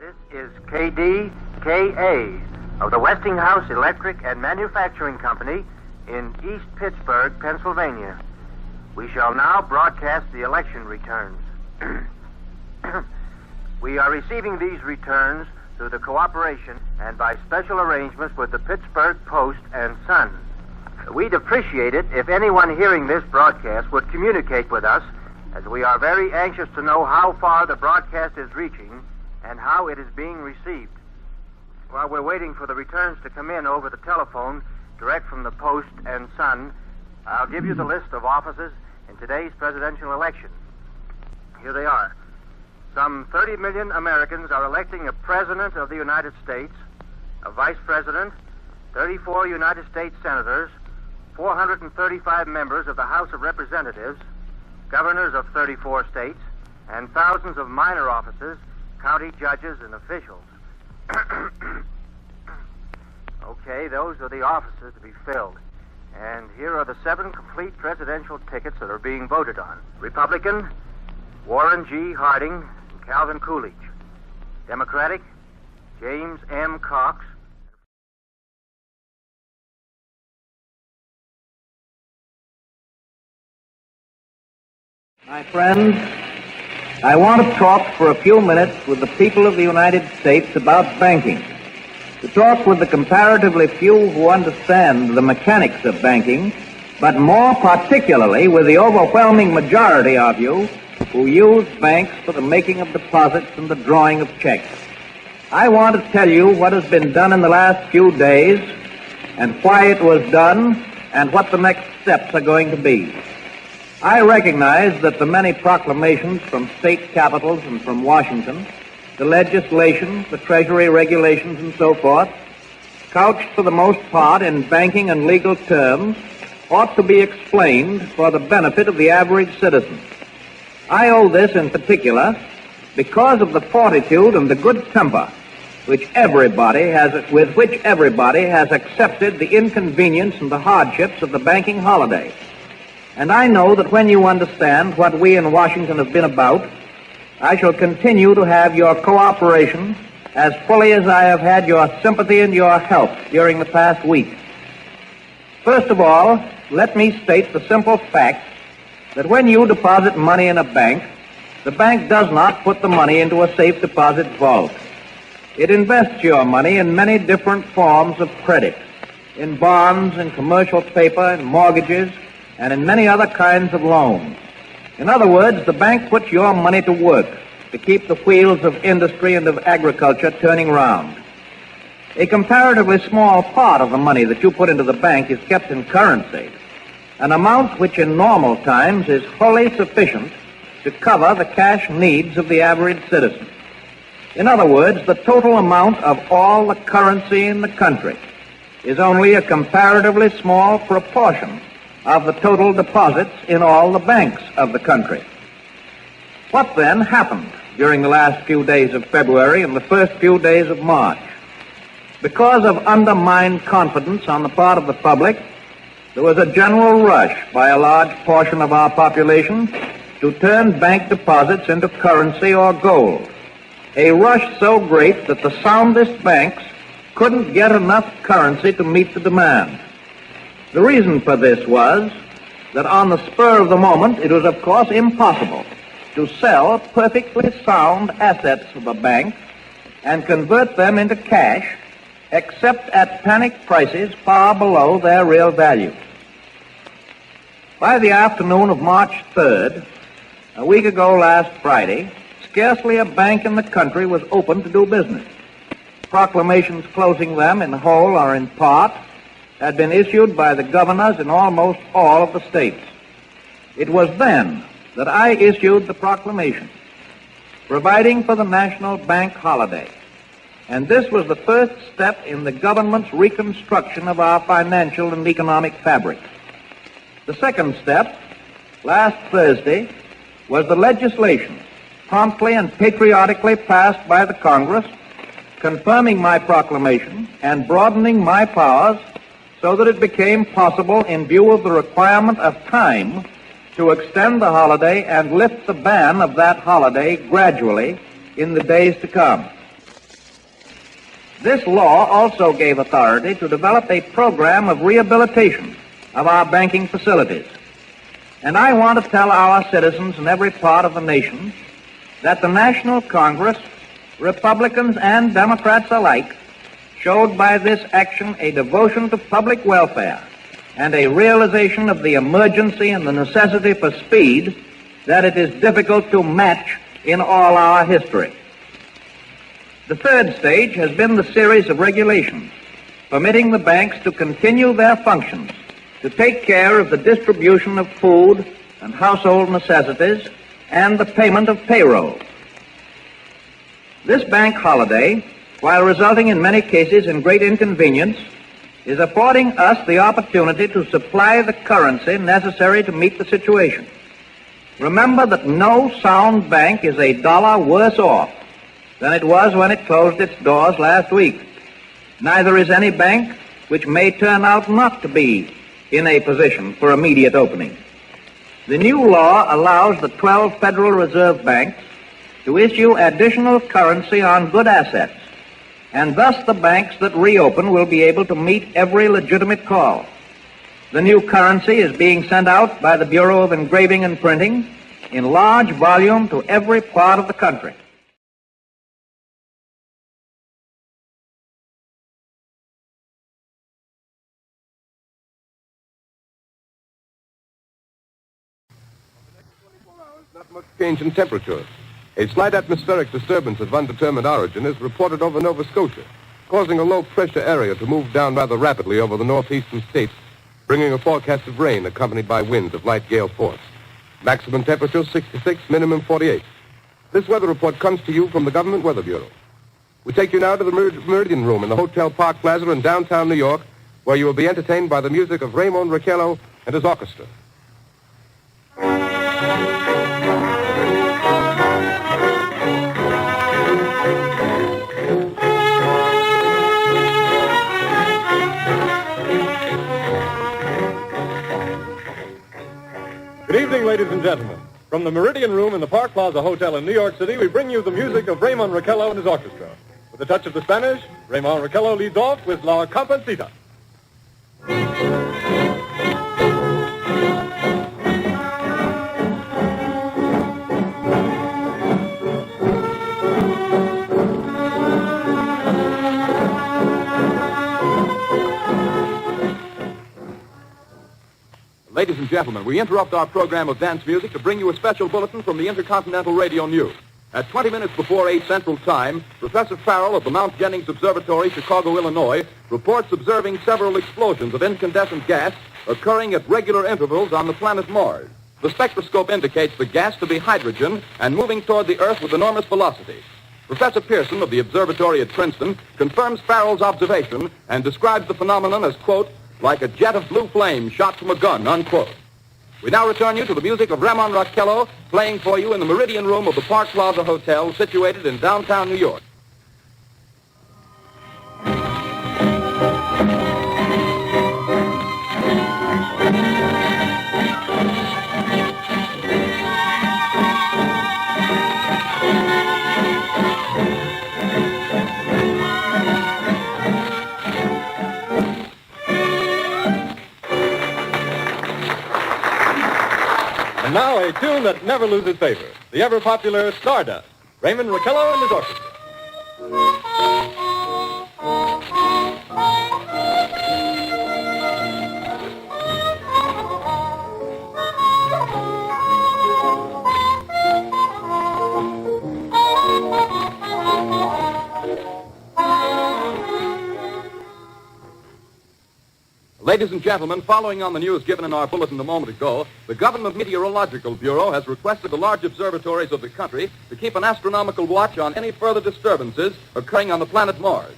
This is KDKA of the Westinghouse Electric and Manufacturing Company in East Pittsburgh, Pennsylvania. We shall now broadcast the election returns. We are receiving these returns through the cooperation and by special arrangements with the Pittsburgh Post and Sun. We'd appreciate it if anyone hearing this broadcast would communicate with us, as we are very anxious to know how far the broadcast is reaching and how it is being received. While we're waiting for the returns to come in over the telephone, direct from the Post and Sun, I'll give you the list of offices in today's presidential election. Here they are. Some 30 million Americans are electing a president of the United States, a vice president, 34 United States senators, 435 members of the House of Representatives, governors of 34 states, and thousands of minor offices, county judges, and officials. Okay, those are the offices to be filled. And here are the 7 complete presidential tickets that are being voted on. Republican, Warren G. Harding and Calvin Coolidge. Democratic, James M. Cox. My friends, I want to talk for a few minutes with the people of the United States about banking. To talk with the comparatively few who understand the mechanics of banking, but more particularly with the overwhelming majority of you who use banks for the making of deposits and the drawing of checks. I want to tell you what has been done in the last few days and why it was done and what the next steps are going to be. I recognize that the many proclamations from state capitals and from Washington, the legislation, the Treasury regulations, and so forth, couched for the most part in banking and legal terms, ought to be explained for the benefit of the average citizen. I owe this in particular because of the fortitude and the good temper with which everybody has accepted the inconvenience and the hardships of the banking holiday. And I know that when you understand what we in Washington have been about, I shall continue to have your cooperation as fully as I have had your sympathy and your help during the past week. First of all, let me state the simple fact that when you deposit money in a bank, the bank does not put the money into a safe deposit vault. It invests your money in many different forms of credit, in bonds, in commercial paper, in mortgages, and in many other kinds of loans. In other words, the bank puts your money to work to keep the wheels of industry and of agriculture turning round. A comparatively small part of the money that you put into the bank is kept in currency, an amount which in normal times is wholly sufficient to cover the cash needs of the average citizen. In other words, the total amount of all the currency in the country is only a comparatively small proportion of the total deposits in all the banks of the country. What then happened during the last few days of February and the first few days of March? Because of undermined confidence on the part of the public, there was a general rush by a large portion of our population to turn bank deposits into currency or gold. A rush so great that the soundest banks couldn't get enough currency to meet the demand. The reason for this was that on the spur of the moment, it was of course impossible to sell perfectly sound assets of a bank and convert them into cash except at panic prices far below their real value. By the afternoon of March 3rd, a week ago last Friday, scarcely a bank in the country was open to do business. Proclamations closing them in whole or in part had been issued by the governors in almost all of the states. It was then that I issued the proclamation providing for the national bank holiday, and this was the first step in the government's reconstruction of our financial and economic fabric. The second step, last Thursday, was the legislation promptly and patriotically passed by the Congress, confirming my proclamation and broadening my powers so that it became possible, in view of the requirement of time, to extend the holiday and lift the ban of that holiday gradually in the days to come. This law also gave authority to develop a program of rehabilitation of our banking facilities. And I want to tell our citizens in every part of the nation that the National Congress, Republicans and Democrats alike, showed by this action a devotion to public welfare and a realization of the emergency and the necessity for speed that it is difficult to match in all our history. The third stage has been the series of regulations permitting the banks to continue their functions to take care of the distribution of food and household necessities and the payment of payroll. This bank holiday, while resulting in many cases in great inconvenience, is affording us the opportunity to supply the currency necessary to meet the situation. Remember that no sound bank is a dollar worse off than it was when it closed its doors last week. Neither is any bank which may turn out not to be in a position for immediate opening. The new law allows the 12 Federal Reserve banks to issue additional currency on good assets, and thus the banks that reopen will be able to meet every legitimate call. The new currency is being sent out by the Bureau of Engraving and Printing in large volume to every part of the country. Not much change in temperature. A slight atmospheric disturbance of undetermined origin is reported over Nova Scotia, causing a low-pressure area to move down rather rapidly over the northeastern states, bringing a forecast of rain accompanied by winds of light gale force. Maximum temperature 66, minimum 48. This weather report comes to you from the Government Weather Bureau. We take you now to the Meridian Room in the Hotel Park Plaza in downtown New York, where you will be entertained by the music of Raymond Raquello and his orchestra. Good evening, ladies and gentlemen. From the Meridian Room in the Park Plaza Hotel in New York City, we bring you the music of Raymond Raquello and his orchestra. With a touch of the Spanish, Raymond Raquello leads off with La Comparsita. Ladies and gentlemen, we interrupt our program of dance music to bring you a special bulletin from the Intercontinental Radio News. At 20 minutes before 8 Central Time, Professor Farrell of the Mount Jennings Observatory, Chicago, Illinois, reports observing several explosions of incandescent gas occurring at regular intervals on the planet Mars. The spectroscope indicates the gas to be hydrogen and moving toward the Earth with enormous velocity. Professor Pearson of the observatory at Princeton confirms Farrell's observation and describes the phenomenon as, quote, like a jet of blue flame shot from a gun, unquote. We now return you to the music of Raymond Raquello, playing for you in the Meridian Room of the Park Plaza Hotel, situated in downtown New York. And now a tune that never loses favor, the ever-popular Stardust, Raymond Raquello and his orchestra. Ladies and gentlemen, following on the news given in our bulletin a moment ago, the Government Meteorological Bureau has requested the large observatories of the country to keep an astronomical watch on any further disturbances occurring on the planet Mars.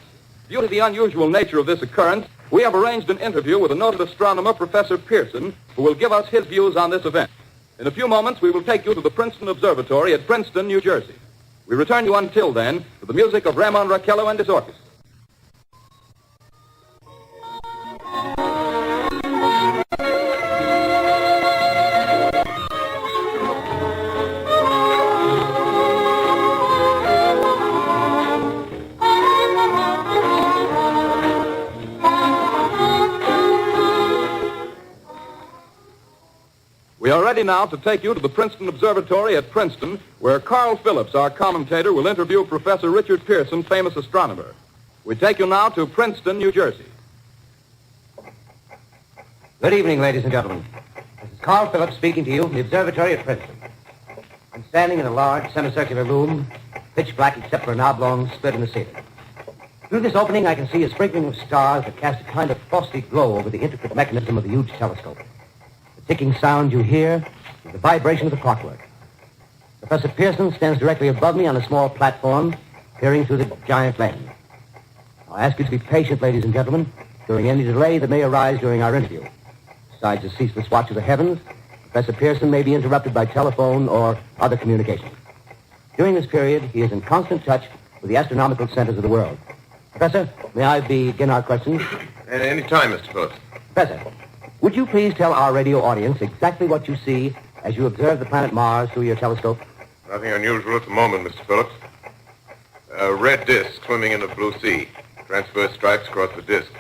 Due to the unusual nature of this occurrence, we have arranged an interview with a noted astronomer, Professor Pearson, who will give us his views on this event. In a few moments, we will take you to the Princeton Observatory at Princeton, New Jersey. We return you until then to the music of Raymond Raquello and his orchestra. are ready now to take you to the Princeton Observatory at Princeton, where Carl Phillips, our commentator, will interview Professor Richard Pearson, famous astronomer. We take you now to Princeton, New Jersey. Good evening, ladies and gentlemen. This is Carl Phillips speaking to you from the observatory at Princeton. I'm standing in a large semicircular room, pitch black except for an oblong split in the ceiling. Through this opening, I can see a sprinkling of stars that cast a kind of frosty glow over the intricate mechanism of the huge telescope. The ticking sound you hear is the vibration of the clockwork. Professor Pearson stands directly above me on a small platform, peering through the giant lens. I'll ask you to be patient, ladies and gentlemen, during any delay that may arise during our interview. Besides the ceaseless watch of the heavens, Professor Pearson may be interrupted by telephone or other communication. During this period, he is in constant touch with the astronomical centers of the world. Professor, may I begin our questions? At any time, Mr. Phillips. Professor, would you please tell our radio audience exactly what you see as you observe the planet Mars through your telescope? Nothing unusual at the moment, Mr. Phillips. A red disk swimming in the blue sea. Transverse stripes across the disk.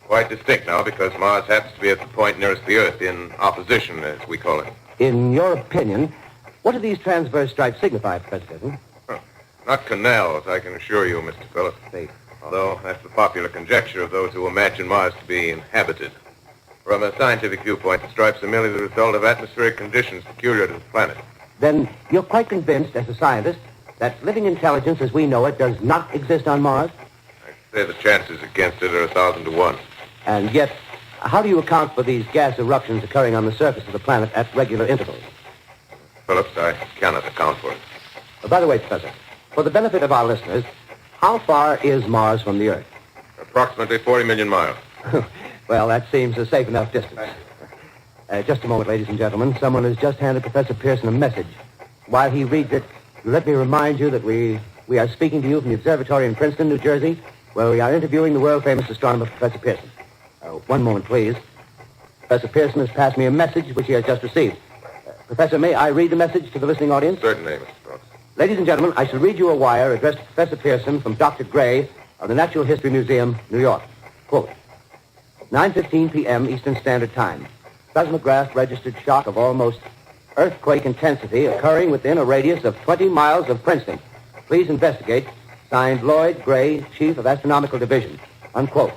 Quite distinct now because Mars happens to be at the point nearest the Earth, in opposition, as we call it. In your opinion, what do these transverse stripes signify, Professor Pearson? Not canals, I can assure you, Mr. Phillips. Although that's the popular conjecture of those who imagine Mars to be inhabited. From a scientific viewpoint, the stripes are merely the result of atmospheric conditions peculiar to the planet. Then you're quite convinced, as a scientist, that living intelligence as we know it does not exist on Mars? I'd say the chances against it are 1,000 to 1. And yet, how do you account for these gas eruptions occurring on the surface of the planet at regular intervals? Phillips, I cannot account for it. By the way, Professor, for the benefit of our listeners, how far is Mars from the Earth? Approximately 40 million miles. Well, that seems a safe enough distance. Just a moment, ladies and gentlemen. Someone has just handed Professor Pearson a message. While he reads it, let me remind you that we are speaking to you from the observatory in Princeton, New Jersey, where we are interviewing the world-famous astronomer, Professor Pearson. One moment, please. Professor Pearson has passed me a message which he has just received. Professor, may I read the message to the listening audience? Certainly, Mr. Phillips. Ladies and gentlemen, I shall read you a wire addressed to Professor Pearson from Dr. Gray of the Natural History Museum, New York. Quote, 9:15 p.m. Eastern Standard Time. Seismograph registered shock of almost earthquake intensity occurring within a radius of 20 miles of Princeton. Please investigate. Signed, Lloyd Gray, Chief of Astronomical Division. Unquote.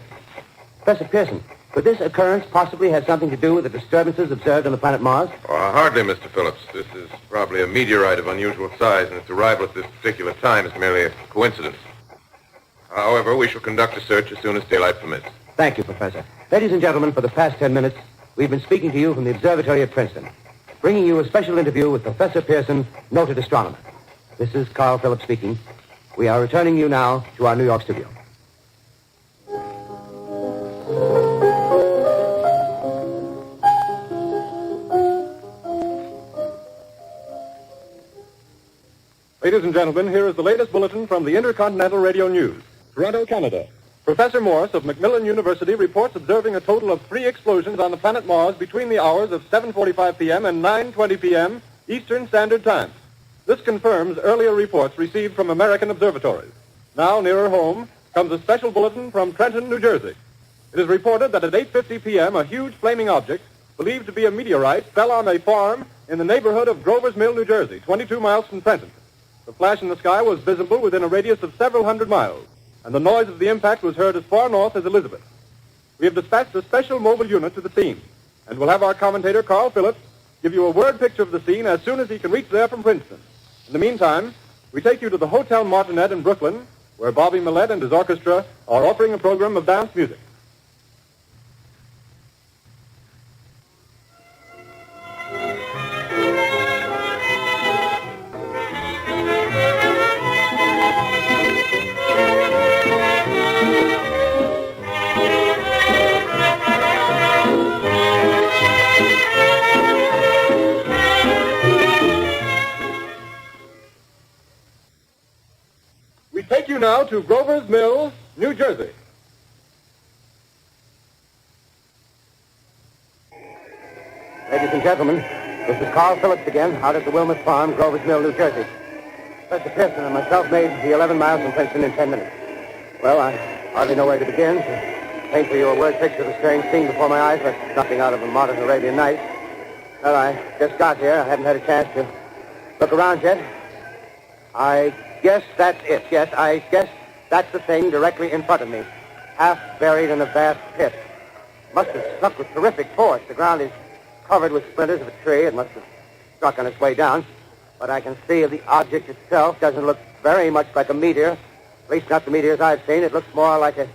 Professor Pearson, could this occurrence possibly have something to do with the disturbances observed on the planet Mars? Hardly, Mr. Phillips. This is probably a meteorite of unusual size, and its arrival at this particular time is merely a coincidence. However, we shall conduct a search as soon as daylight permits. Thank you, Professor. Ladies and gentlemen, for the past 10 minutes, we've been speaking to you from the observatory at Princeton, bringing you a special interview with Professor Pearson, noted astronomer. This is Carl Phillips speaking. We are returning you now to our New York studio. Ladies and gentlemen, here is the latest bulletin from the Intercontinental Radio News. Toronto, Canada. Professor Morse of Macmillan University reports observing a total of 3 explosions on the planet Mars between the hours of 7:45 p.m. and 9:20 p.m. Eastern Standard Time. This confirms earlier reports received from American observatories. Now, nearer home, comes a special bulletin from Trenton, New Jersey. It is reported that at 8:50 p.m., a huge flaming object, believed to be a meteorite, fell on a farm in the neighborhood of Grover's Mill, New Jersey, 22 miles from Trenton. The flash in the sky was visible within a radius of several hundred miles, and the noise of the impact was heard as far north as Elizabeth. We have dispatched a special mobile unit to the scene, and we'll have our commentator, Carl Phillips, give you a word picture of the scene as soon as he can reach there from Princeton. In the meantime, we take you to the Hotel Martinet in Brooklyn, where Bobby Millett and his orchestra are offering a program of dance music. Take you now to Grover's Mill, New Jersey. Ladies and gentlemen, this is Carl Phillips again, out at the Wilmot Farm, Grover's Mill, New Jersey. Professor Pearson and myself made the 11 miles from Princeton in 10 minutes. Well, I hardly know where to begin. To paint for you a word picture of the strange scene before my eyes, but nothing out of a modern Arabian Night. Well, I just got here. I haven't had a chance to look around yet. I guess that's it. Yes, I guess that's the thing directly in front of me. Half buried in a vast pit. Must have struck with terrific force. The ground is covered with splinters of a tree. It must have struck on its way down. But I can see the object itself doesn't look very much like a meteor. At least not the meteors I've seen. It looks more like a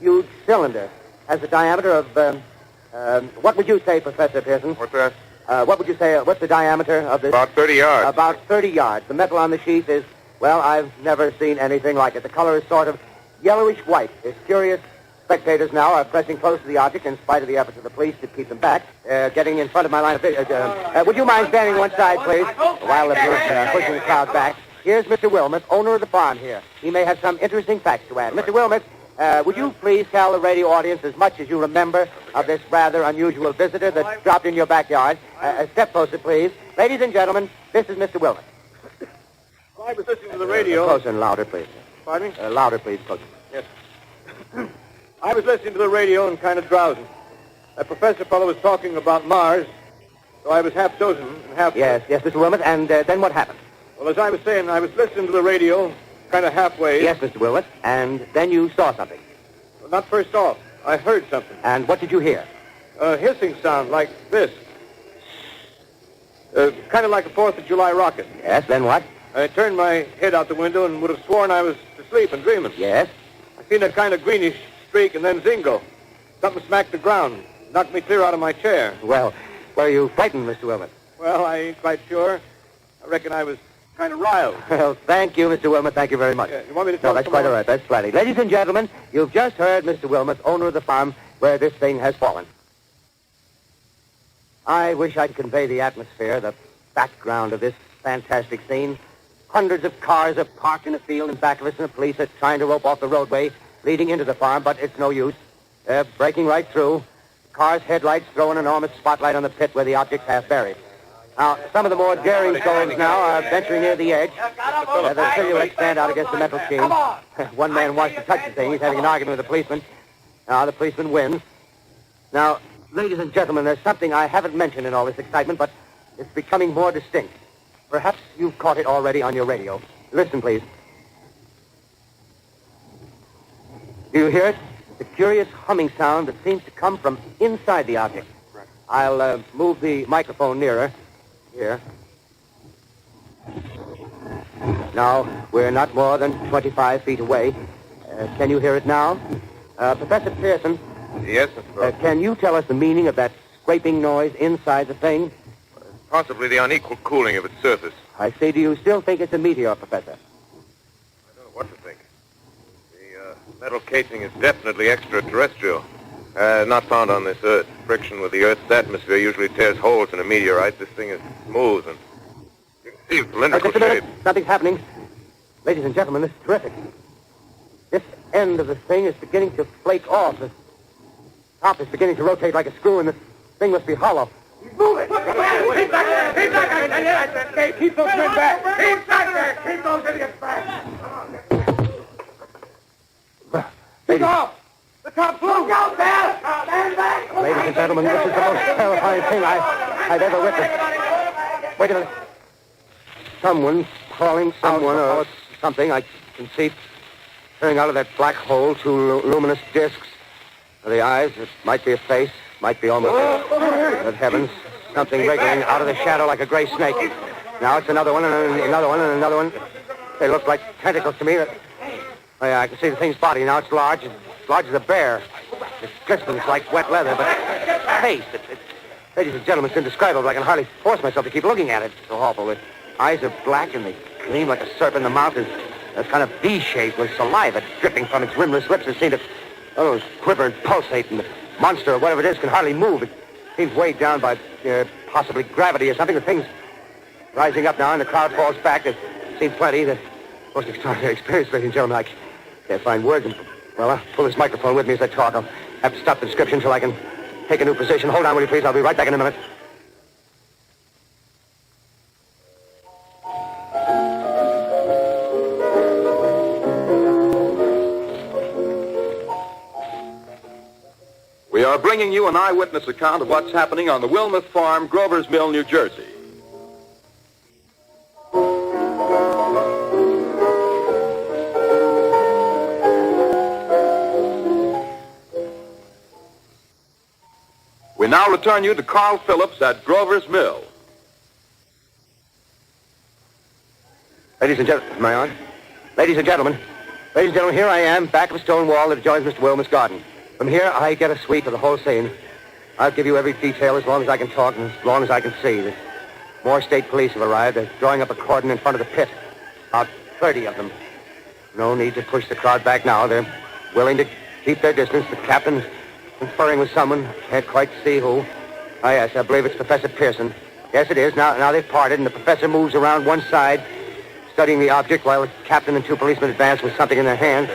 huge cylinder. Has a diameter of, what would you say, Professor Pearson? What's that? What would you say, what's the diameter of this? About 30 yards. About 30 yards. The metal on the sheath is, well, I've never seen anything like it. The color is sort of yellowish white. There's curious spectators now are pressing close to the object in spite of the efforts of the police to keep them back. Getting in front of my line of vision. Would you mind standing one side, please? While they're pushing the crowd back. Here's Mr. Wilmot, owner of the farm here. He may have some interesting facts to add. Mr. Wilmot, would you please tell the radio audience as much as you remember of this rather unusual visitor that dropped in your backyard? Step closer, please. Ladies and gentlemen, this is Mr. Wilmot. Well, I was listening to the radio. Closer and louder, please. Pardon me? Louder, please. Closer. Yes. I was listening to the radio and kind of drowsing. That professor fellow was talking about Mars, so I was half dozing and half... Yes, Mr. Wilmot, and then what happened? Well, as I was saying, I was listening to the radio, kind of halfway. Yes, Mr. Wilmot, and then you saw something. Well, not first off. I heard something. And what did you hear? A hissing sound like this. Kind of like a 4th of July rocket. Yes, then what? I turned my head out the window and would have sworn I was asleep and dreaming. Yes? I seen a kind of greenish streak and then zingo. Something smacked the ground, knocked me clear out of my chair. Well, were you frightened, Mr. Wilmot? Well, I ain't quite sure. I reckon I was kind of riled. Well, thank you, Mr. Wilmot. Thank you very much. Yeah, you want me to tell No, that's quite all right. That's plenty. Ladies and gentlemen, you've just heard Mr. Wilmot, owner of the farm where this thing has fallen. I wish I could convey the atmosphere, the background of this fantastic scene. Hundreds of cars are parked in a field in back of us, and the police are trying to rope off the roadway leading into the farm, but it's no use. They're breaking right through. The car's headlights throw an enormous spotlight on the pit where the object's half buried. Now, some of the more daring goers now are venturing near the edge. The silhouettes stand out against the metal sheen. One man wants to touch the thing. He's having an argument with the policeman. Now, the policeman wins. Now, ladies and gentlemen, there's something I haven't mentioned in all this excitement, but it's becoming more distinct. Perhaps you've caught it already on your radio. Listen, please. Do you hear it? It's a curious humming sound that seems to come from inside the object. I'll move the microphone nearer. Here. Now, we're not more than 25 feet away. Can you hear it now? Professor Pearson. Yes, Mr. Can you tell us the meaning of that scraping noise inside the thing? Possibly the unequal cooling of its surface. I say, do you still think it's a meteor, Professor? I don't know what to think. The metal casing is definitely extraterrestrial. Not found on this Earth. Friction with the Earth's atmosphere usually tears holes in a meteorite. This thing is smooth and you can see its cylindrical Just a minute. shape. Something's happening. Ladies and gentlemen, this is terrific. This end of the thing is beginning to flake off. The top is beginning to rotate like a screw, and the thing must be hollow. He's moving! Keep back there! Keep back there! Keep those men back! Keep back there! Keep those idiots back! Take off! The top blew! Look out there! Stand back! Ladies and gentlemen, this is the most terrifying thing I've ever witnessed. Wait a minute. Someone's calling someone or something. I can see turning out of that black hole two luminous discs. The eyes, it might be a face, might be almost... Good heavens, something wriggling out of the shadow like a gray snake. Now it's another one, and another one, and another one. They look like tentacles to me. Oh, yeah, I can see the thing's body. Now it's large as a bear. It glistens like wet leather, but its face, ladies and gentlemen, it's indescribable. I can hardly force myself to keep looking at it. It's so awful. The eyes are black, and they gleam like a serpent. The mouth is kind of V-shaped with saliva dripping from its rimless lips. It seems to quiver and pulsate, and the monster, or whatever it is, can hardly move. It seems weighed down by possibly gravity or something. The thing's rising up now, and the crowd falls back. There seems plenty. The most extraordinary experience, ladies and gentlemen. I can't find words. Well, I'll pull this microphone with me as I talk. I'll have to stop the description until I can take a new position. Hold on, will you please? I'll be right back in a minute. We are bringing you an eyewitness account of what's happening on the Wilmuth Farm, Grover's Mill, New Jersey. We now return you to Carl Phillips at Grover's Mill. Ladies and gentlemen, am I on? Ladies and gentlemen, here I am, back of a stone wall that adjoins Mr. Wilmuth's garden. From here, I get a sweep of the whole scene. I'll give you every detail as long as I can talk and as long as I can see. More state police have arrived. They're drawing up a cordon in front of the pit. About 30 of them. No need to push the crowd back now. They're willing to keep their distance. The captain's conferring with someone. Can't quite see who. Ah, yes, I believe it's Professor Pearson. Yes, it is. Now they've parted, and the professor moves around one side, studying the object while the captain and two policemen advance with something in their hands.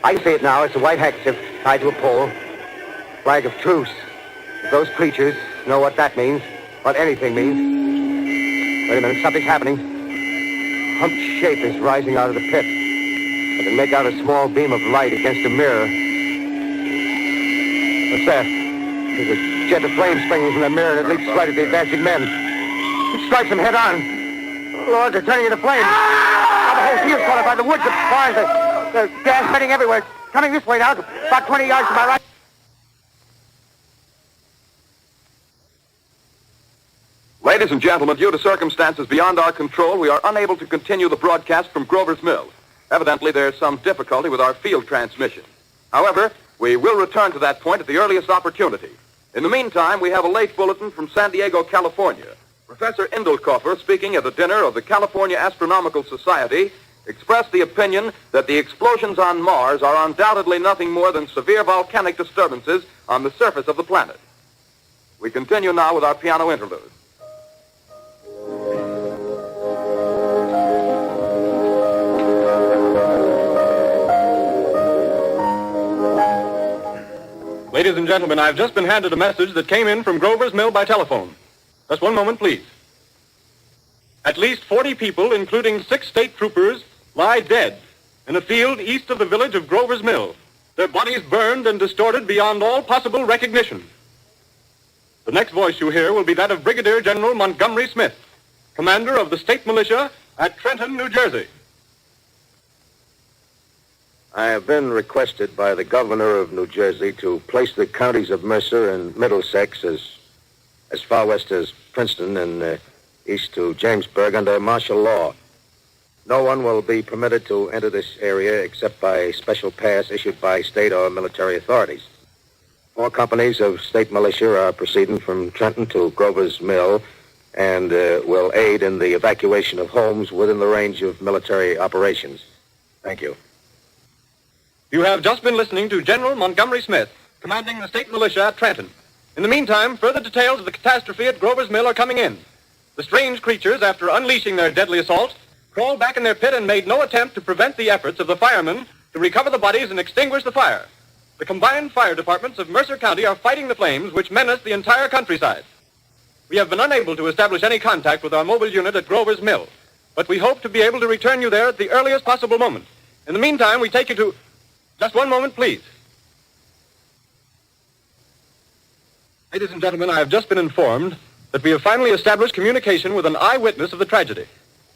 I can see it now. It's a white handkerchief tied to a pole. Flag of truce. If those creatures know what that means, what anything means. Wait a minute, something's happening. A humped shape is rising out of the pit. I can make out a small beam of light against a mirror. What's that? There's a jet of flame springing from the mirror and it leaps right at the advancing men. It strikes them head on. Lord, they're turning into flames. Now the whole field's caught up by the woods, the barns, the gas spreading everywhere. It's coming this way now, about 20 yards to my right. Ladies and gentlemen, due to circumstances beyond our control, we are unable to continue the broadcast from Grover's Mill. Evidently, there's some difficulty with our field transmission. However, we will return to that point at the earliest opportunity. In the meantime, we have a late bulletin from San Diego, California. Professor Indelkoffer, speaking at a dinner of the California Astronomical Society, expressed the opinion that the explosions on Mars are undoubtedly nothing more than severe volcanic disturbances on the surface of the planet. We continue now with our piano interlude. Ladies and gentlemen, I've just been handed a message that came in from Grover's Mill by telephone. Just one moment, please. At least 40 people, including 6 state troopers, lie dead in a field east of the village of Grover's Mill. Their bodies burned and distorted beyond all possible recognition. The next voice you hear will be that of Brigadier General Montgomery Smith, commander of the state militia at Trenton, New Jersey. I have been requested by the governor of New Jersey to place the counties of Mercer and Middlesex as far west as Princeton and east to Jamesburg under martial law. No one will be permitted to enter this area except by a special pass issued by state or military authorities. 4 companies of state militia are proceeding from Trenton to Grover's Mill and will aid in the evacuation of homes within the range of military operations. Thank you. You have just been listening to General Montgomery Smith, commanding the state militia at Trenton. In the meantime, further details of the catastrophe at Grover's Mill are coming in. The strange creatures, after unleashing their deadly assault, crawled back in their pit and made no attempt to prevent the efforts of the firemen to recover the bodies and extinguish the fire. The combined fire departments of Mercer County are fighting the flames which menace the entire countryside. We have been unable to establish any contact with our mobile unit at Grover's Mill, but we hope to be able to return you there at the earliest possible moment. In the meantime, we take you to... Just one moment, please. Ladies and gentlemen, I have just been informed that we have finally established communication with an eyewitness of the tragedy.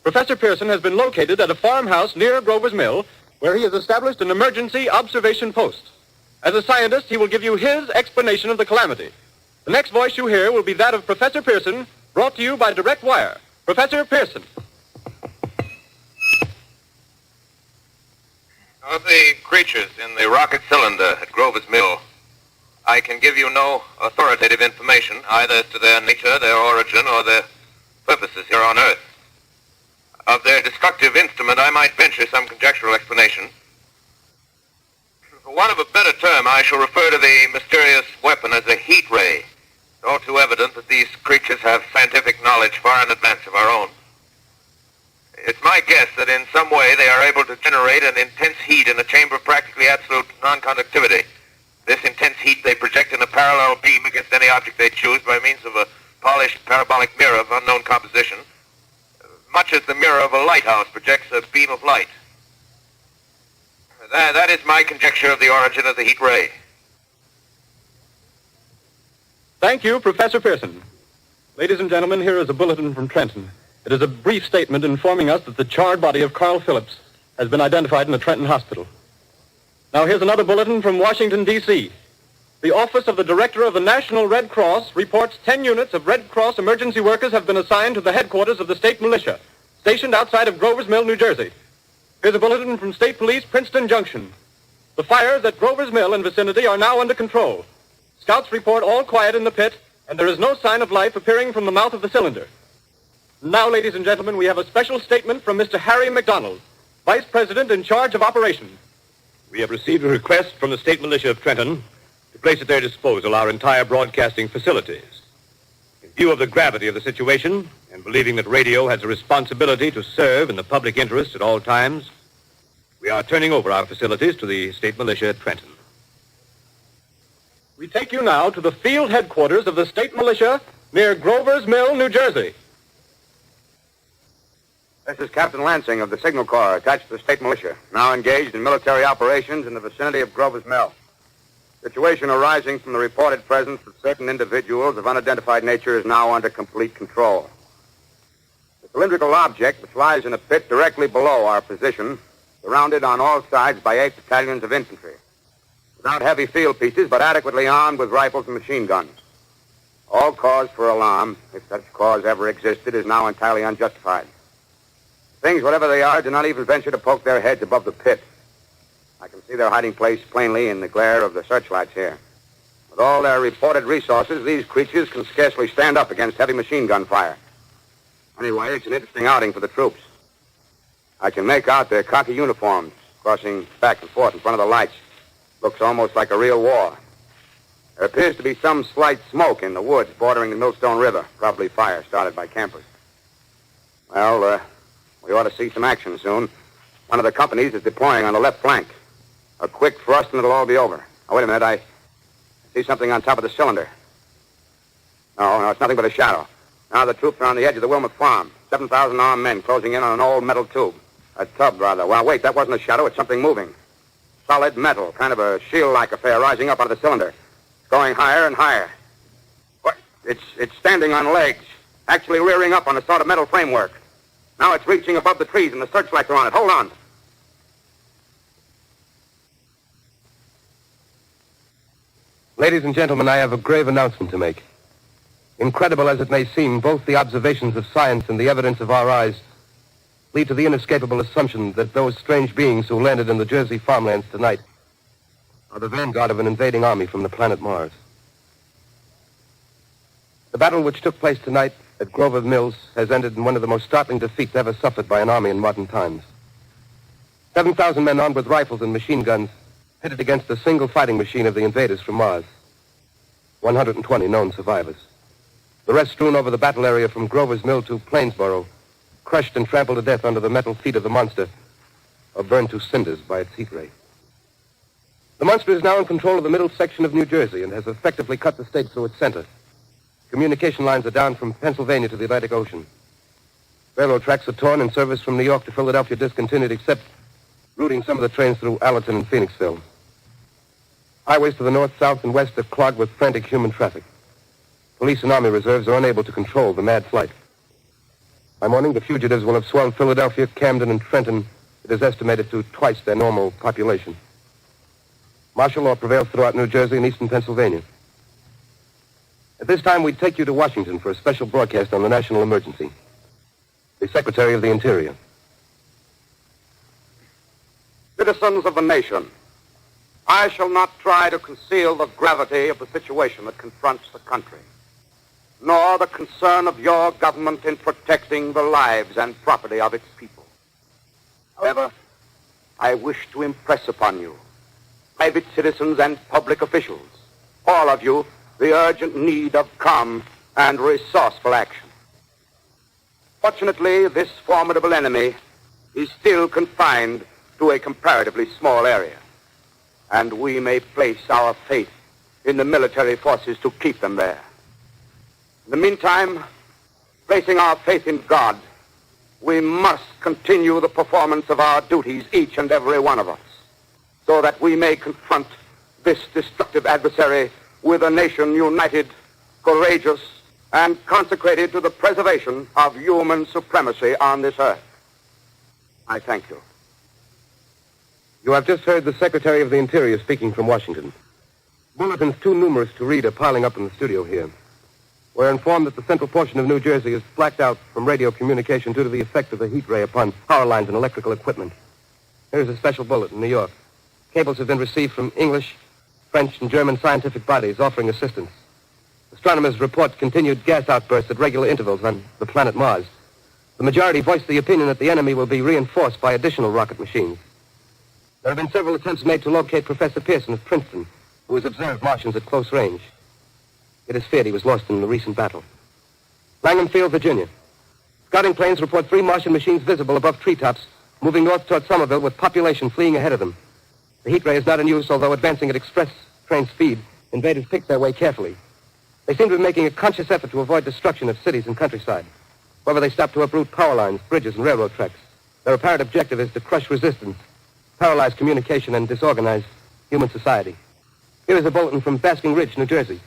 Professor Pearson has been located at a farmhouse near Grover's Mill, where he has established an emergency observation post. As a scientist, he will give you his explanation of the calamity. The next voice you hear will be that of Professor Pearson, brought to you by direct wire. Professor Pearson. Of the creatures in the rocket cylinder at Grover's Mill, I can give you no authoritative information either as to their nature, their origin, or their purposes here on Earth. Of their destructive instrument, I might venture some conjectural explanation. For want of a better term, I shall refer to the mysterious weapon as a heat ray. It's all too evident that these creatures have scientific knowledge far in advance of our own. It's my guess that in some way they are able to generate an intense heat in a chamber of practically absolute non-conductivity. This intense heat they project in a parallel beam against any object they choose by means of a polished parabolic mirror of unknown composition, much as the mirror of a lighthouse projects a beam of light. That is my conjecture of the origin of the heat ray. Thank you, Professor Pearson. Ladies and gentlemen, here is a bulletin from Trenton. It is a brief statement informing us that the charred body of Carl Phillips has been identified in the Trenton Hospital. Now, here's another bulletin from Washington, D.C. The Office of the Director of the National Red Cross reports 10 units of Red Cross emergency workers have been assigned to the headquarters of the state militia, stationed outside of Grover's Mill, New Jersey. Here's a bulletin from State Police, Princeton Junction. The fires at Grover's Mill and vicinity are now under control. Scouts report all quiet in the pit, and there is no sign of life appearing from the mouth of the cylinder. Now, ladies and gentlemen, we have a special statement from Mr. Harry McDonald, Vice President in charge of operations. We have received a request from the state militia of Trenton to place at their disposal our entire broadcasting facilities. In view of the gravity of the situation, and believing that radio has a responsibility to serve in the public interest at all times, we are turning over our facilities to the state militia at Trenton. We take you now to the field headquarters of the state militia near Grover's Mill, New Jersey. This is Captain Lansing of the Signal Corps, attached to the state militia, now engaged in military operations in the vicinity of Grover's Mill. Situation arising from the reported presence of certain individuals of unidentified nature is now under complete control. The cylindrical object, which lies in a pit directly below our position, surrounded on all sides by 8 battalions of infantry, without heavy field pieces, but adequately armed with rifles and machine guns. All cause for alarm, if such cause ever existed, is now entirely unjustified. Things, whatever they are, do not even venture to poke their heads above the pit. I can see their hiding place plainly in the glare of the searchlights here. With all their reported resources, these creatures can scarcely stand up against heavy machine gun fire. Anyway, it's an interesting outing for the troops. I can make out their khaki uniforms crossing back and forth in front of the lights. Looks almost like a real war. There appears to be some slight smoke in the woods bordering the Millstone River, probably fire started by campers. Well, we ought to see some action soon. One of the companies is deploying on the left flank. A quick thrust and it'll all be over. Now, wait a minute. I see something on top of the cylinder. No, it's nothing but a shadow. Now the troops are on the edge of the Wilmot Farm. 7,000 armed men closing in on an old metal tube. A tub, rather. Well, wait, that wasn't a shadow. It's something moving. Solid metal, kind of a shield-like affair rising up out of the cylinder. It's going higher and higher. What? It's standing on legs, actually rearing up on a sort of metal framework. Now it's reaching above the trees and the searchlights are on it. Hold on. Ladies and gentlemen, I have a grave announcement to make. Incredible as it may seem, both the observations of science and the evidence of our eyes lead to the inescapable assumption that those strange beings who landed in the Jersey farmlands tonight are the vanguard of an invading army from the planet Mars. The battle which took place tonight at Grover Mills has ended in one of the most startling defeats ever suffered by an army in modern times. 7,000 men armed with rifles and machine guns pitted against the single fighting machine of the invaders from Mars. 120 known survivors. The rest strewn over the battle area from Grover's Mill to Plainsboro, crushed and trampled to death under the metal feet of the monster, or burned to cinders by its heat ray. The monster is now in control of the middle section of New Jersey and has effectively cut the state through its center. Communication lines are down from Pennsylvania to the Atlantic Ocean. Railroad tracks are torn and service from New York to Philadelphia discontinued, except routing some of the trains through Allerton and Phoenixville. Highways to the north, south, and west are clogged with frantic human traffic. Police and army reserves are unable to control the mad flight. By morning, the fugitives will have swelled Philadelphia, Camden, and Trenton. It is estimated to twice their normal population. Martial law prevails throughout New Jersey and eastern Pennsylvania. At this time, we take you to Washington for a special broadcast on the national emergency. The Secretary of the Interior. Citizens of the nation, I shall not try to conceal the gravity of the situation that confronts the country, nor the concern of your government in protecting the lives and property of its people. However, I wish to impress upon you, private citizens and public officials, all of you, the urgent need of calm and resourceful action. Fortunately, this formidable enemy is still confined to a comparatively small area, and we may place our faith in the military forces to keep them there. In the meantime, placing our faith in God, we must continue the performance of our duties, each and every one of us, so that we may confront this destructive adversary with a nation united courageous, and consecrated to the preservation of human supremacy on this earth. I thank you. You have just heard the Secretary of the Interior speaking from Washington. Bulletins too numerous to read are piling up in the studio here. We're informed that the central portion of New Jersey is blacked out from radio communication due to the effect of the heat ray upon power lines and electrical equipment. Here's a special bulletin in New York. Cables have been received from English, French, and German scientific bodies offering assistance. Astronomers report continued gas outbursts at regular intervals on the planet Mars. The majority voiced the opinion that the enemy will be reinforced by additional rocket machines. There have been several attempts made to locate Professor Pearson of Princeton, who has observed Martians at close range. It is feared he was lost in the recent battle. Langham Field, Virginia. Scouting planes report 3 Martian machines visible above treetops, moving north toward Somerville with population fleeing ahead of them. The heat ray is not in use, although advancing at express train speed. Invaders pick their way carefully. They seem to be making a conscious effort to avoid destruction of cities and countryside. However, they stop to uproot power lines, bridges, and railroad tracks. Their apparent objective is to crush resistance, paralyze communication, and disorganize human society. Here is a bulletin from Basking Ridge, New Jersey.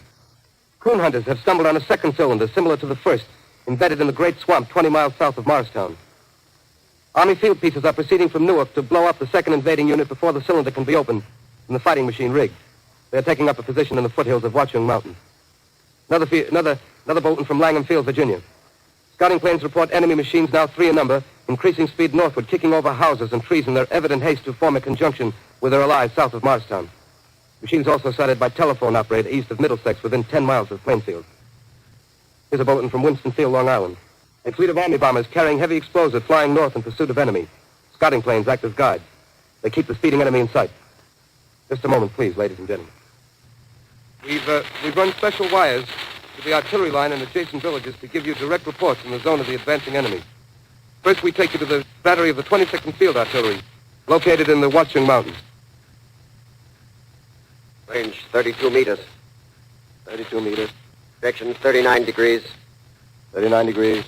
Coon hunters have stumbled on a second cylinder similar to the first, embedded in the great swamp 20 miles south of Morristown. Army field pieces are proceeding from Newark to blow up the second invading unit before the cylinder can be opened and the fighting machine rigged. They are taking up a position in the foothills of Watchung Mountain. Another bulletin from Langham Field, Virginia. Scouting planes report enemy machines, now 3 in number, increasing speed northward, kicking over houses and trees in their evident haste to form a conjunction with their allies south of Morristown. Machines also sighted by telephone operator east of Middlesex within 10 miles of Plainfield. Here's a bulletin from Winston-Field, Long Island. A fleet of Army bombers carrying heavy explosives flying north in pursuit of enemy. Scouting planes act as guides. They keep the speeding enemy in sight. Just a moment, please, ladies and gentlemen. We've run special wires to the artillery line in adjacent villages to give you direct reports in the zone of the advancing enemy. First, we take you to the battery of the 22nd Field Artillery, located in the Watchung Mountains. Range 32 meters. 32 meters. Direction 39 degrees. 39 degrees.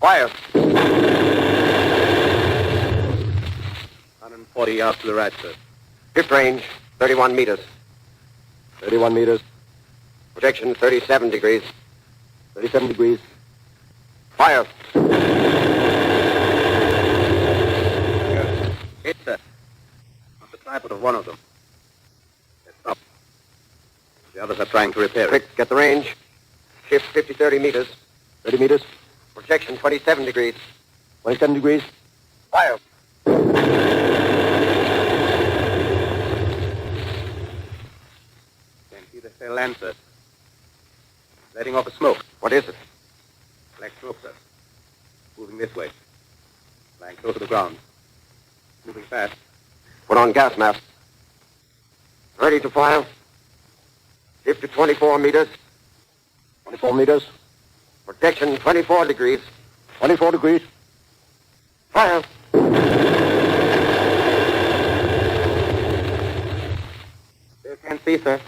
Fire. 140 yards to the right, sir. Drift range 31 meters. 31 meters. Projection 37 degrees. 37 degrees. Fire. Hit, sir. On the tripod of one of them. Stop. The others are trying to repair it. Quick, get the range. Shift 30 meters. 30 meters. Projection 27 degrees. 27 degrees. Fire. Can't see the tail land, sir. Letting off a smoke. What is it? Black smoke, sir. Moving this way. Lying close to the ground. Moving fast. Put on gas mask. Ready to fire. Shift to 24 meters. 24 meters. Projection 24 degrees. 24 degrees. Fire. Still can't see, sir.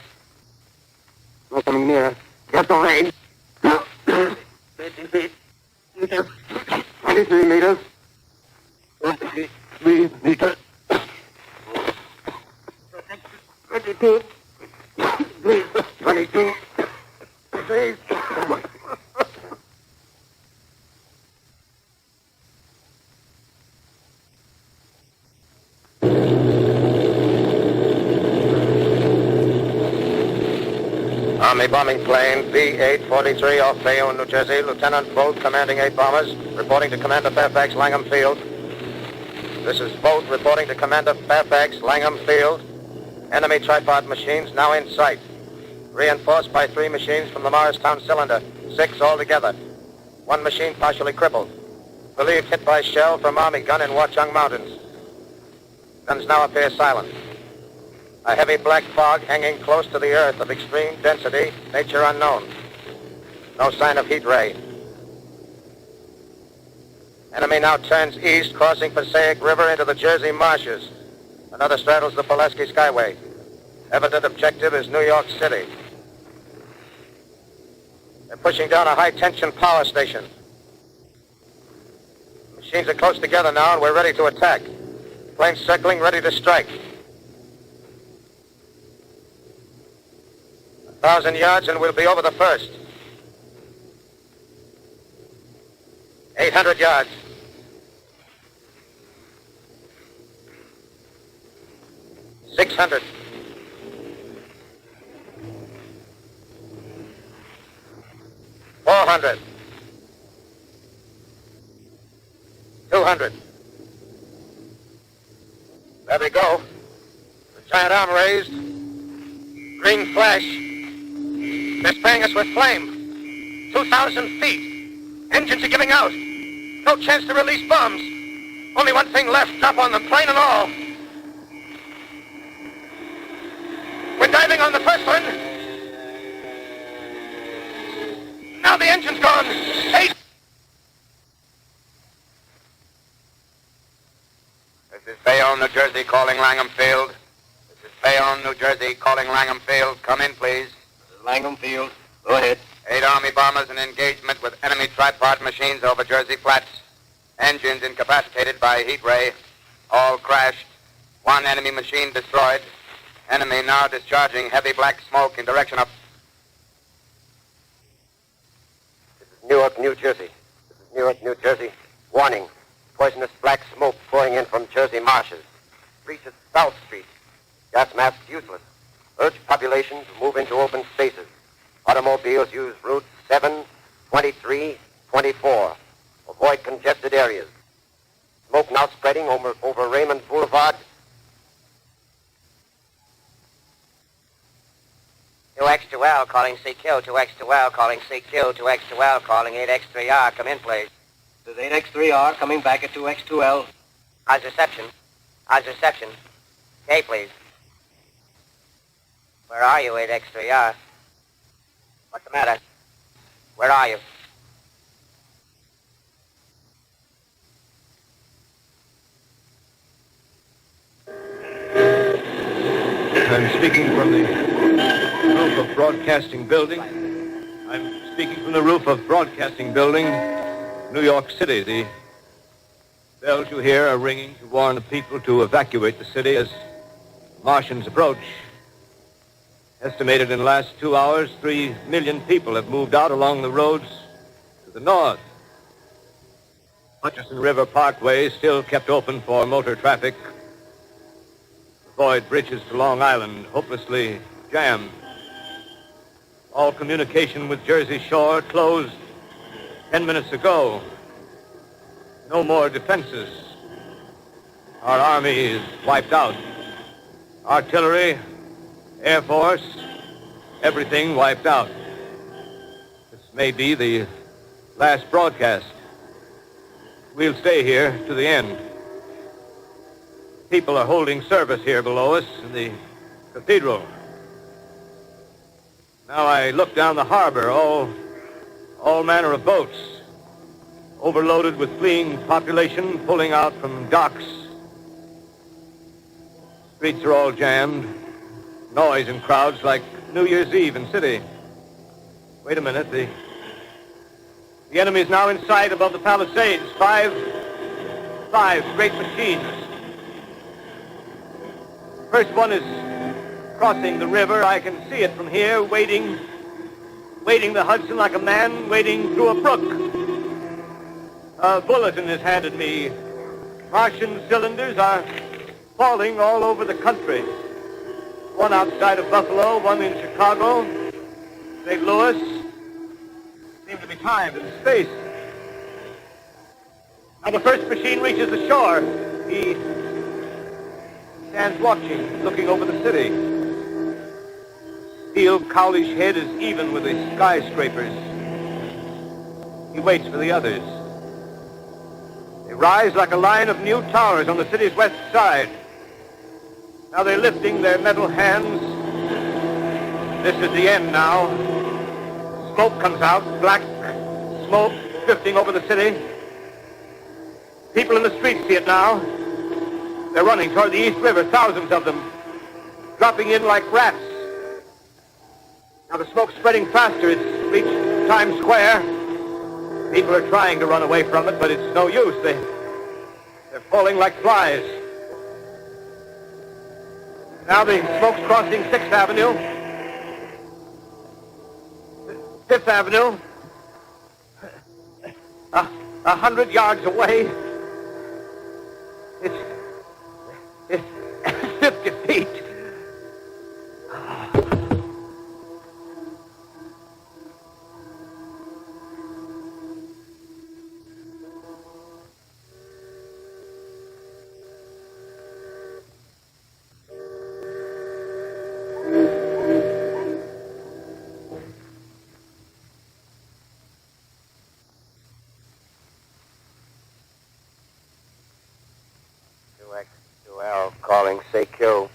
No coming nearer. Get the range. 50 feet. 23 meters. 23 meters. 22. 22. Please. Army bombing plane B-843 off Bayonne, New Jersey. Lieutenant Bolt, commanding 8 bombers, reporting to Commander Fairfax, Langham Field. This is Bolt reporting to Commander Fairfax, Langham Field. Enemy tripod machines now in sight. Reinforced by 3 machines from the Morristown cylinder. 6 altogether. 1 machine partially crippled. Believed hit by shell from Army gun in Watchung Mountains. Guns now appear silent. A heavy black fog hanging close to the earth of extreme density, nature unknown. No sign of heat ray. Enemy now turns east, crossing Passaic River into the Jersey marshes. Another straddles the Pulaski Skyway. Evident objective is New York City. They're pushing down a high-tension power station. Machines are close together now, and we're ready to attack. Planes circling, ready to strike. 1,000 yards and we'll be over the first. 800 yards. 600. 400. 200. There they go. The giant arm raised. Green flash. They're spraying us with flame. 2,000 feet. Engines are giving out. No chance to release bombs. Only one thing left. Drop on them, plane and all. We're diving on the first one. Now the engine's gone. 8. This is Bayonne, New Jersey, calling Langham Field. This is Bayonne, New Jersey, calling Langham Field. Come in, please. This is Langham Field. Go ahead. 8 Army bombers in engagement with enemy tripod machines over Jersey Flats. Engines incapacitated by heat ray. All crashed. 1 enemy machine destroyed. Enemy now discharging heavy black smoke in direction of... This is Newark, New Jersey. This is Newark, New Jersey. Warning. Poisonous black smoke pouring in from Jersey marshes. Reaches South Street. Gas masks useless. Urge population to move into open spaces. Automobiles use routes 7, 23, 24. Avoid congested areas. Smoke now spreading over Raymond Boulevard. 2X2L calling CQ, 2X2L calling CQ, 2X2L calling 8X3R. Come in, please. This is 8X3R coming back at 2X2L. How's reception? How's reception? Okay, please. Where are you, 8X3R? What's the matter? Where are you? I'm speaking from the roof of Broadcasting Building. I'm speaking from the roof of Broadcasting Building, New York City. The bells you hear are ringing to warn the people to evacuate the city as Martians approach. Estimated in the last 2 hours, 3 million people have moved out along the roads to the north. Hutchison River Parkway is still kept open for motor traffic. Avoid bridges to Long Island, hopelessly jammed. All communication with Jersey Shore closed 10 minutes ago. No more defenses. Our army is wiped out. Artillery, Air Force, everything wiped out. This may be the last broadcast. We'll stay here to the end. People are holding service here below us in the cathedral. Now I look down the harbor, all manner of boats, overloaded with fleeing population pulling out from docks. Streets are all jammed. Noise and crowds like New Year's Eve in city. Wait a minute, the enemy is now in sight above the Palisades. Five great machines. First one is crossing the river. I can see it from here, wading the Hudson like a man wading through a brook. A bulletin is handed me. Martian cylinders are falling all over the country. One outside of Buffalo, one in Chicago, St. Louis. Seem to be timed in space. Now the first machine reaches the shore. He stands watching, looking over the city. Steel cowlish head is even with the skyscrapers. He waits for the others. They rise like a line of new towers on the city's west side. Now they're lifting their metal hands. This is the end now. Smoke comes out, black smoke drifting over the city. People in the streets see it now. They're running toward the East River, thousands of them, dropping in like rats. Now the smoke's spreading faster. It's reached Times Square. People are trying to run away from it, but it's no use. They're falling like flies. Now the smoke's crossing 6th Avenue. Fifth Avenue. 100 yards away. It's 50 feet. Calling CQ.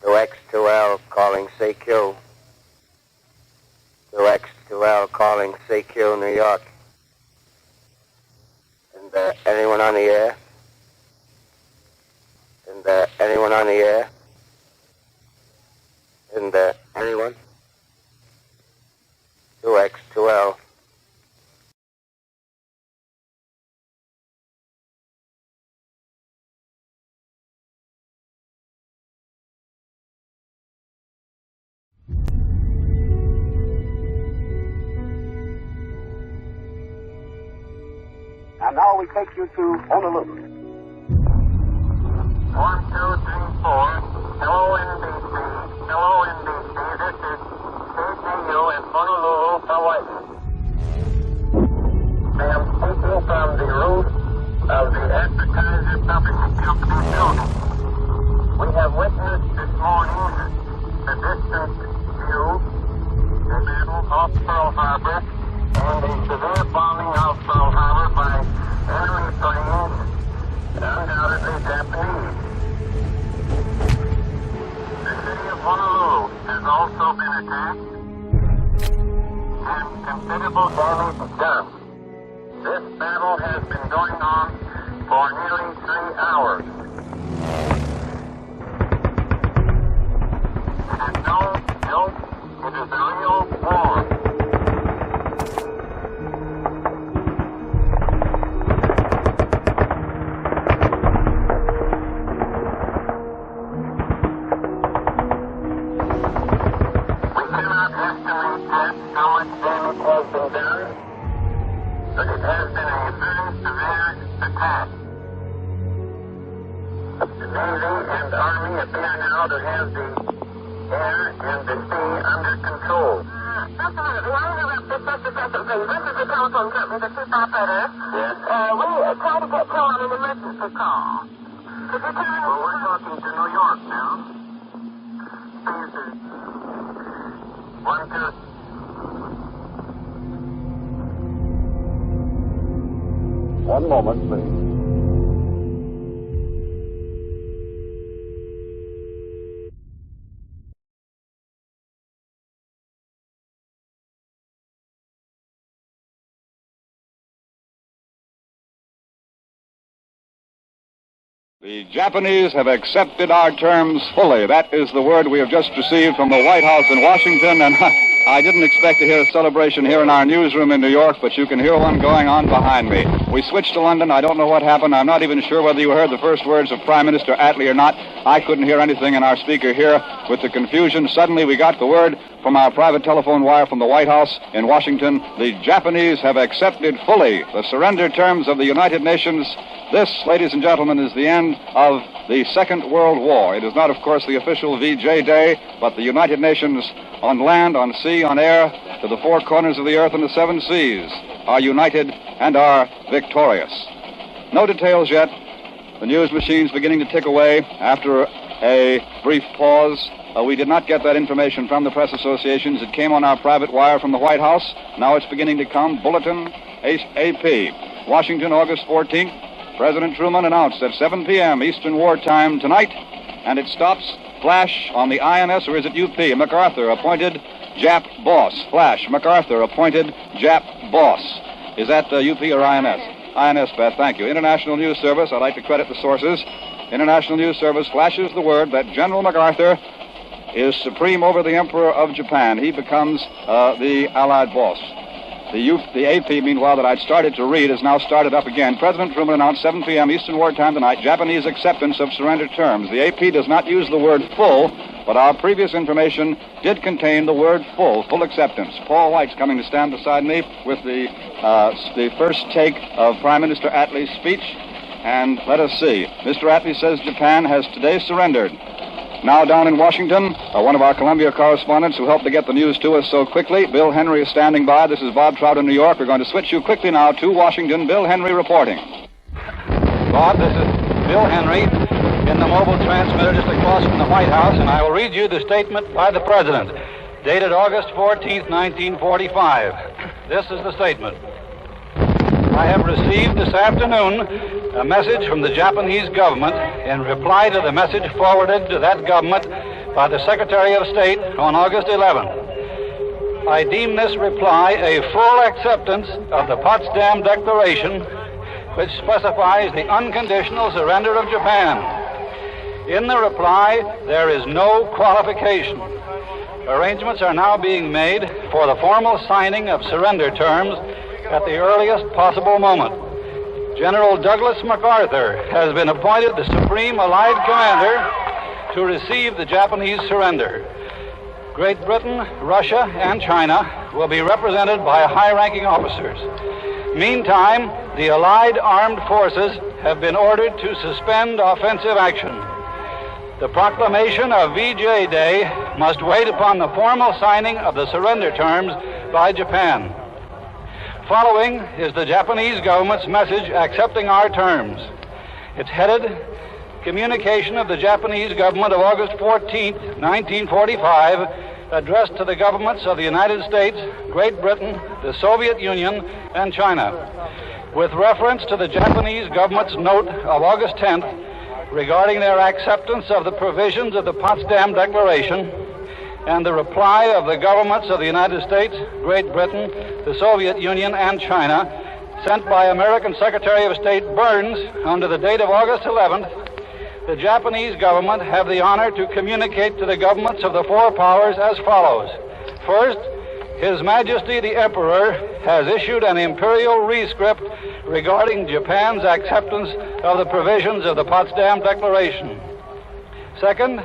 2X2L calling CQ. 2X2L calling CQ, New York. Isn't there anyone on the air? Isn't there anyone on the air? Isn't there anyone? 2X2L. And now we take you to Honolulu. 1, 2, 3, 4. Hello, NBC. Hello, NBC. This is CCU in Honolulu, Hawaii. I am speaking from the roof of the Advertiser Publishing Company building. We have witnessed this morning the distant view, the battle off Pearl Harbor, and the severe bombing of Pearl Harbor by enemy planes, undoubtedly Japanese. The city of Honolulu has also been attacked and considerable damage done. This battle has been going on for nearly 3 hours. It is no joke, it is a real war. But it has been a very severe attack. The Navy and Army appear now to have the air and the sea under control. Just a minute. We want to interrupt this just a second, please. This is the telephone company, the chief operator. Yes? We tried to get through on an emergency call. Could you tell me? Well, we're talking to New York now. Please, 1, 2. One moment, please. The Japanese have accepted our terms fully. That is the word we have just received from the White House in Washington, and I didn't expect to hear a celebration here in our newsroom in New York, but you can hear one going on behind me. We switched to London. I don't know what happened. I'm not even sure whether you heard the first words of Prime Minister Attlee or not. I couldn't hear anything in our speaker here with the confusion. Suddenly we got the word from our private telephone wire from the White House in Washington. The Japanese have accepted fully the surrender terms of the United Nations. This, ladies and gentlemen, is the end of the Second World War. It is not, of course, the official VJ Day, but the United Nations on land, on sea, on air, to the 4 corners of the earth and the 7 seas, are united and are victorious. No details yet. The news machine's beginning to tick away after a brief pause. We did not get that information from the press associations. It came on our private wire from the White House. Now it's beginning to come. Bulletin AP. Washington, August 14th. President Truman announced at 7 p.m. Eastern Wartime tonight, and it stops. Flash on the INS, or is it UP? MacArthur appointed Jap boss. Flash, MacArthur appointed Jap boss. Is that UP or INS? INS, Beth, thank you. International News Service, I'd like to credit the sources. International News Service flashes the word that General MacArthur is supreme over the Emperor of Japan. He becomes the Allied boss. The AP, meanwhile, that I'd started to read, is now started up again. President Truman announced 7 p.m. Eastern Wartime tonight, Japanese acceptance of surrender terms. The AP does not use the word full, but our previous information did contain the word full acceptance. Paul White's coming to stand beside me with the first take of Prime Minister Attlee's speech. And let us see. Mr. Attlee says Japan has today surrendered. Now down in Washington, one of our Columbia correspondents who helped to get the news to us so quickly, Bill Henry, is standing by. This is Bob Trout in New York. We're going to switch you quickly now to Washington. Bill Henry reporting. Bob, this is Bill Henry in the mobile transmitter just across from the White House, and I will read you the statement by the President, dated August 14th, 1945. This is the statement. I have received this afternoon a message from the Japanese government in reply to the message forwarded to that government by the Secretary of State on August 11th. I deem this reply a full acceptance of the Potsdam Declaration, which specifies the unconditional surrender of Japan. In the reply, there is no qualification. Arrangements are now being made for the formal signing of surrender terms at the earliest possible moment. General Douglas MacArthur has been appointed the Supreme Allied Commander to receive the Japanese surrender. Great Britain, Russia, and China will be represented by high-ranking officers. Meantime, the Allied armed forces have been ordered to suspend offensive action. The proclamation of VJ Day must wait upon the formal signing of the surrender terms by Japan. Following is the Japanese government's message accepting our terms. It's headed, Communication of the Japanese government of August 14, 1945, addressed to the governments of the United States, Great Britain, the Soviet Union, and China. With reference to the Japanese government's note of August 10th regarding their acceptance of the provisions of the Potsdam Declaration, and the reply of the governments of the United States, Great Britain, the Soviet Union, and China, sent by American Secretary of State Burns under the date of August 11th, the Japanese government have the honor to communicate to the governments of the four powers as follows. First, His Majesty the Emperor has issued an imperial rescript regarding Japan's acceptance of the provisions of the Potsdam Declaration. Second,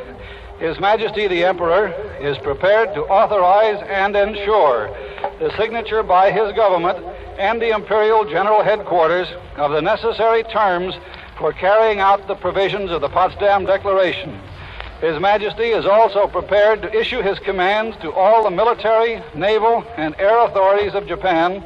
His Majesty the Emperor is prepared to authorize and ensure the signature by his government and the Imperial General Headquarters of the necessary terms for carrying out the provisions of the Potsdam Declaration. His Majesty is also prepared to issue his commands to all the military, naval, and air authorities of Japan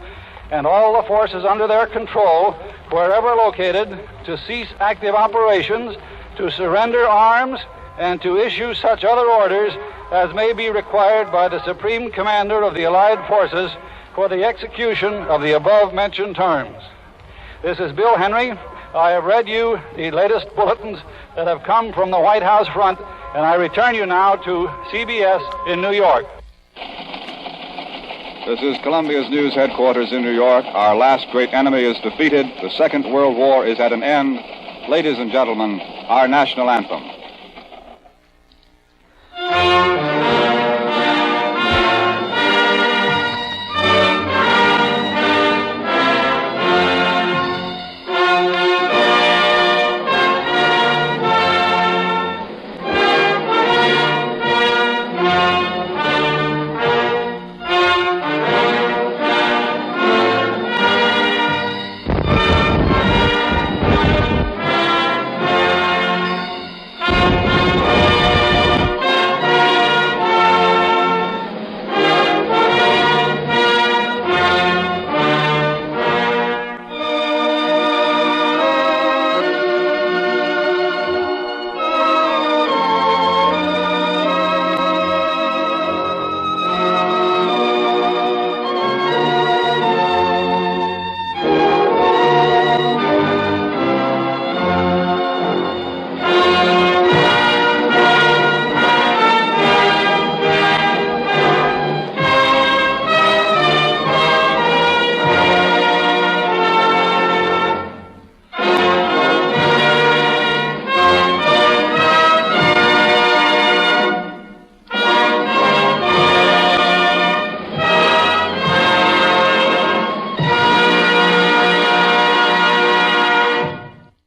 and all the forces under their control, wherever located, to cease active operations, to surrender arms, and to issue such other orders as may be required by the Supreme Commander of the Allied Forces for the execution of the above-mentioned terms. This is Bill Henry. I have read you the latest bulletins that have come from the White House front, and I return you now to CBS in New York. This is Columbia's news headquarters in New York. Our last great enemy is defeated. The Second World War is at an end. Ladies and gentlemen, our national anthem.